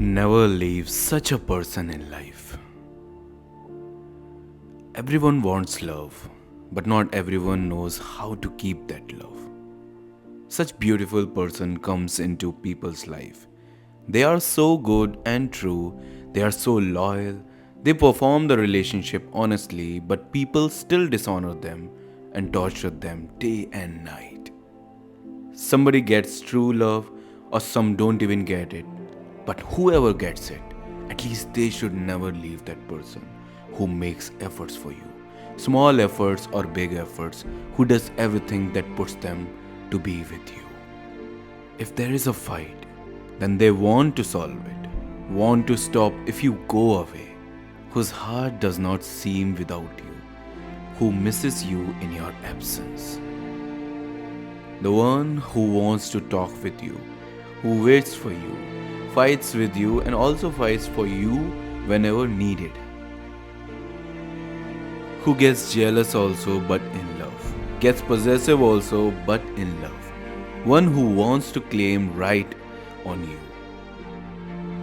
Never leave such a person in life. Everyone wants love, but not everyone knows how to keep that love. Such beautiful person comes into people's life. They are so good and true, they are so loyal, they perform the relationship honestly, but people still dishonor them and torture them day and night. Somebody gets true love, or some don't even get it. But whoever gets it, at least they should never leave that person who makes efforts for you. Small efforts or big efforts, who does everything that puts them to be with you. If there is a fight, then they want to solve it, want to stop if you go away, whose heart does not seem without you, who misses you in your absence. The one who wants to talk with you, who waits for you, fights with you, and also fights for you whenever needed. Who gets jealous also but in love, gets possessive also but in love. One who wants to claim right on you.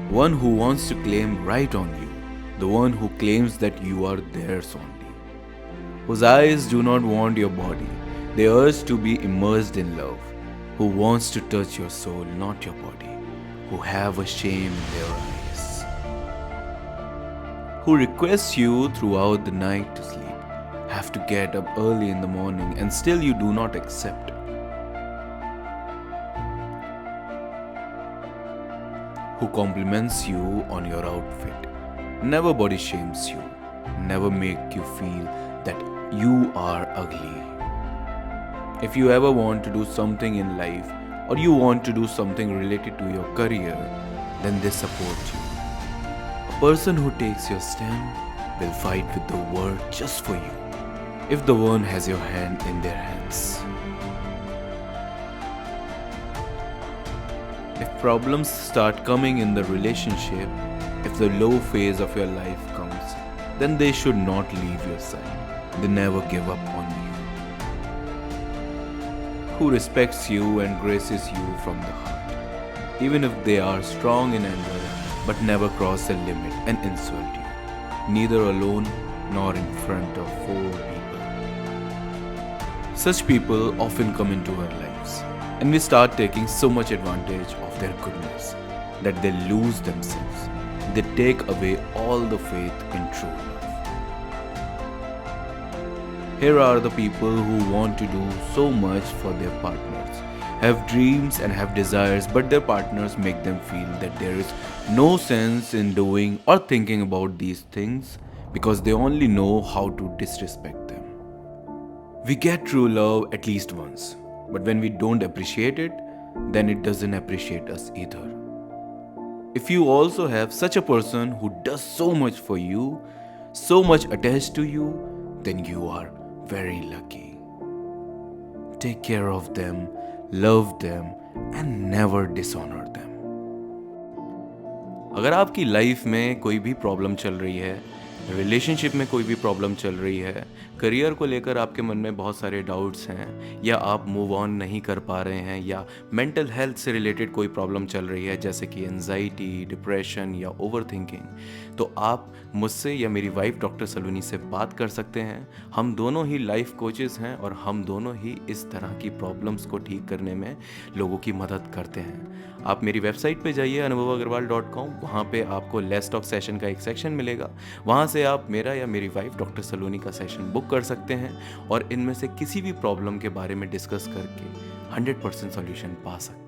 One who wants to claim right on you. The one who claims that you are theirs only. Whose eyes do not want your body, they urge to be immersed in love. Who wants to touch your soul, not your body. Who have a shame in their eyes. Who requests you throughout the night to sleep, have to get up early in the morning, and still you do not accept. Who compliments you on your outfit, never body shames you, never make you feel that you are ugly. If you ever want to do something in life, or you want to do something related to your career, then they support you. A person who takes your stand will fight with the world just for you, if the one has your hand in their hands. If problems start coming in the relationship, if the low phase of your life comes, then they should not leave your side. They never give up on you. Who respects you and graces you from the heart, even if they are strong in anger, but never cross a limit and insult you, neither alone nor in front of 4 people. Such people often come into our lives, and we start taking so much advantage of their goodness that they lose themselves. They take away all the faith in true love. Here are the people who want to do so much for their partners, have dreams and have desires, but their partners make them feel that there is no sense in doing or thinking about these things because they only know how to disrespect them. We get true love at least once, but when we don't appreciate it, then it doesn't appreciate us either. If you also have such a person who does so much for you, so much attached to you, then you are very lucky. Take care of them, love them, and never dishonor them. अगर आपकी life में कोई भी problem चल रही है, relationship में कोई भी प्रॉब्लम चल रही है, करियर को लेकर आपके मन में बहुत सारे डाउट्स हैं, या आप मूव ऑन नहीं कर पा रहे हैं, या मेंटल हेल्थ से रिलेटेड कोई प्रॉब्लम चल रही है जैसे कि एंजाइटी, डिप्रेशन या ओवर थिंकिंग, तो आप मुझसे या मेरी वाइफ डॉक्टर सलूनी से बात कर सकते हैं। हम दोनों ही लाइफ कोचेस हैं और हम दोनों ही इस तरह की प्रॉब्लम्स को ठीक करने में लोगों की मदद करते हैं। आप मेरी वेबसाइट पे जाइए anubav.com, वहाँ पे आपको लेस्ट ऑफ सेशन का एक सेक्शन मिलेगा। वहाँ से आप मेरा या मेरी वाइफ डॉक्टर सलूनी का सेशन बुक कर सकते हैं और इनमें से किसी भी प्रॉब्लम के बारे में डिस्कस करके 100% सॉल्यूशन पा सकते हैं।